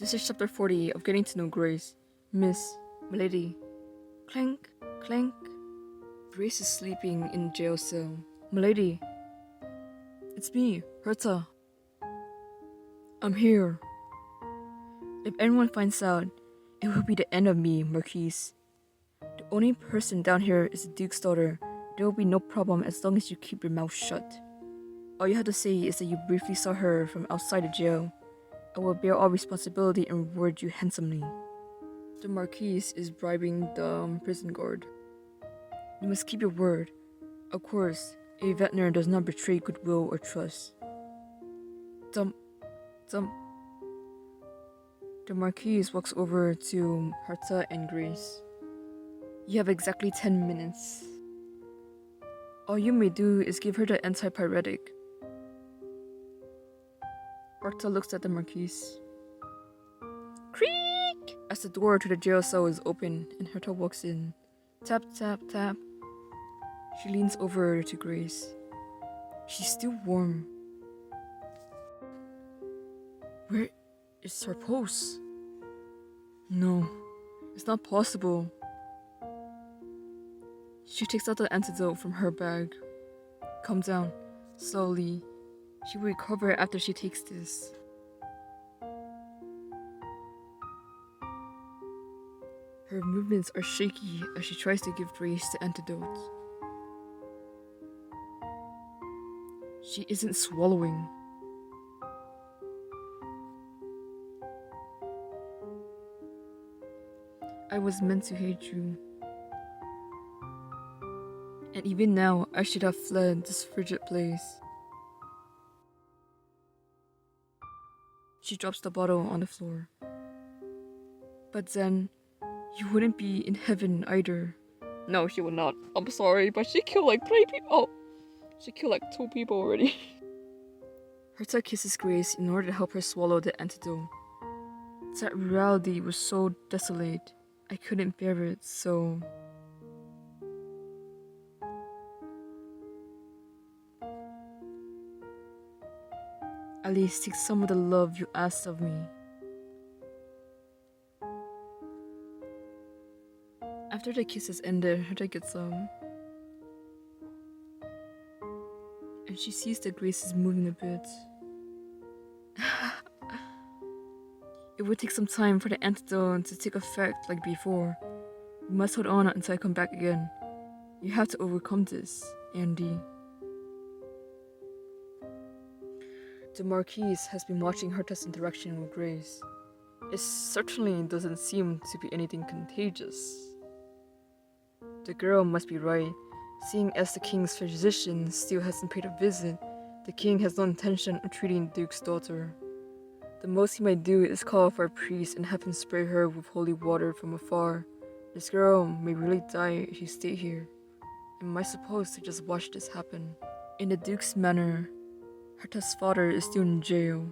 This is chapter 40 of Getting to Know Grace. Miss, Milady. Clank, clank. Grace is sleeping in a jail cell. Milady. It's me, Herta. I'm here. If anyone finds out, it will be the end of me, Marquise. The only person down here is the Duke's daughter. There will be no problem as long as you keep your mouth shut. All you have to say is that you briefly saw her from outside the jail. I will bear all responsibility and reward you handsomely. The Marquise is bribing the prison guard. You must keep your word. Of course, a veteran does not betray goodwill or trust. Dump. The Marquise walks over to Herta and Grace. You have exactly 10 minutes. All you may do is give her the antipyretic. Herta looks at the Marquise. Creak! As the door to the jail cell is open and Herta walks in. Tap, tap, tap. She leans over to Grace. She's still warm. Where is her pulse? No, it's not possible. She takes out the antidote from her bag. Calm down, slowly. She will recover after she takes this. Her movements are shaky as she tries to give Grace the antidote. She isn't swallowing. I was meant to hate you. And even now, I should have fled this frigid place. She drops the bottle on the floor. But then, you wouldn't be in heaven either. No, she would not. I'm sorry, but she killed like 3 people. Oh, she killed like 2 people already. Herta kisses Grace in order to help her swallow the antidote. That reality was so desolate. I couldn't bear it, so... At least take some of the love you asked of me. After the kisses ended, Herta gets up. And she sees that Grace is moving a bit. It would take some time for the antidote to take effect like before. You must hold on until I come back again. You have to overcome this, Andy. The Marquise has been watching Herta's interaction with Grace. It certainly doesn't seem to be anything contagious. The girl must be right. Seeing as the king's physician still hasn't paid a visit, the king has no intention of treating the Duke's daughter. The most he might do is call for a priest and have him spray her with holy water from afar. This girl may really die if she stay here. Am I supposed to just watch this happen? In the Duke's manor, Herta's father is still in jail.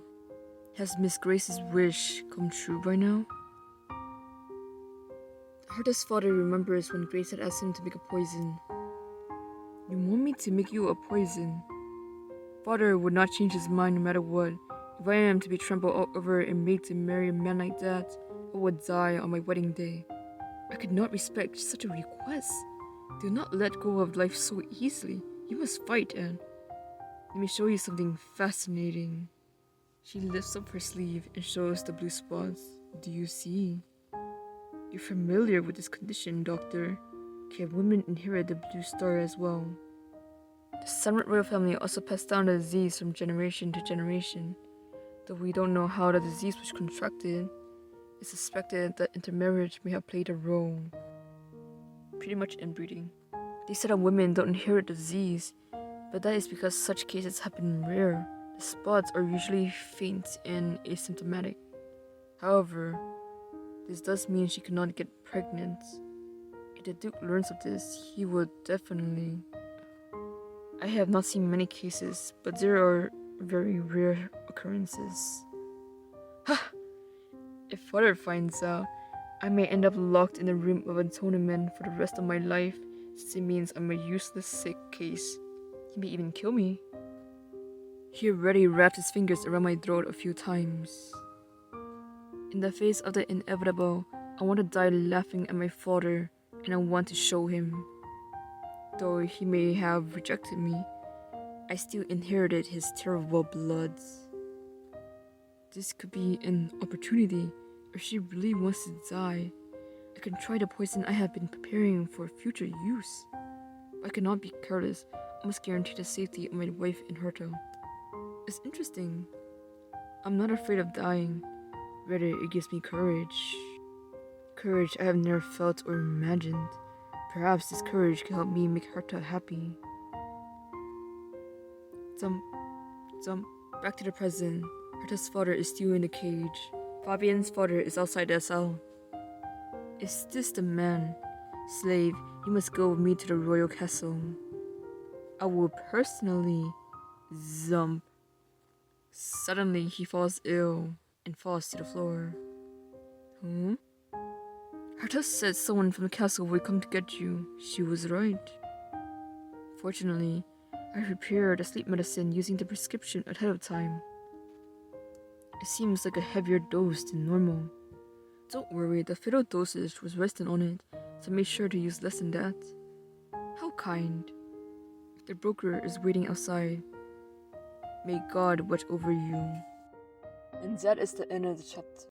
Has Miss Grace's wish come true by now? Herta's father remembers when Grace had asked him to make a poison. You want me to make you a poison? Father would not change his mind no matter what. If I am to be trampled all over and made to marry a man like that, I would die on my wedding day. I could not respect such a request. Do not let go of life so easily. You must fight, Anne. Let me show you something fascinating. She lifts up her sleeve and shows the blue spots. Do you see? You're familiar with this condition, Doctor. Can women inherit the blue star as well? The Samrat royal family also passed down the disease from generation to generation. Though we don't know how the disease was contracted, it's suspected that intermarriage may have played a role. Pretty much inbreeding. They said that women don't inherit the disease, but that is because such cases happen rare. The spots are usually faint and asymptomatic. However, this does mean she cannot get pregnant. If the Duke learns of this, he would definitely... I have not seen many cases, but there are very rare occurrences. Ha! If Father finds out, I may end up locked in a room of atonement for the rest of my life, since it means I'm a useless sick case. He may even kill me. He already wrapped his fingers around my throat a few times. In the face of the inevitable, I want to die laughing at my father, and I want to show him. Though he may have rejected me, I still inherited his terrible bloods. This could be an opportunity, if she really wants to die. I can try the poison I have been preparing for future use. But I cannot be careless. I must guarantee the safety of my wife and Herta. It's interesting. I'm not afraid of dying. Rather, it gives me courage. Courage I have never felt or imagined. Perhaps this courage can help me make Herta happy. Jump, back to the present. Herta's father is still in the cage. Fabian's father is outside the cell. Is this the man? Slave, you must go with me to the royal castle. I will personally jump. Suddenly, he falls ill and falls to the floor. Herta said someone from the castle would come to get you. She was right. Fortunately, I prepared a sleep medicine using the prescription ahead of time. It seems like a heavier dose than normal. Don't worry, the fatal dosage was resting on it, so I made sure to use less than that. How kind. The broker is waiting outside. May God watch over you. And that is the end of the chapter.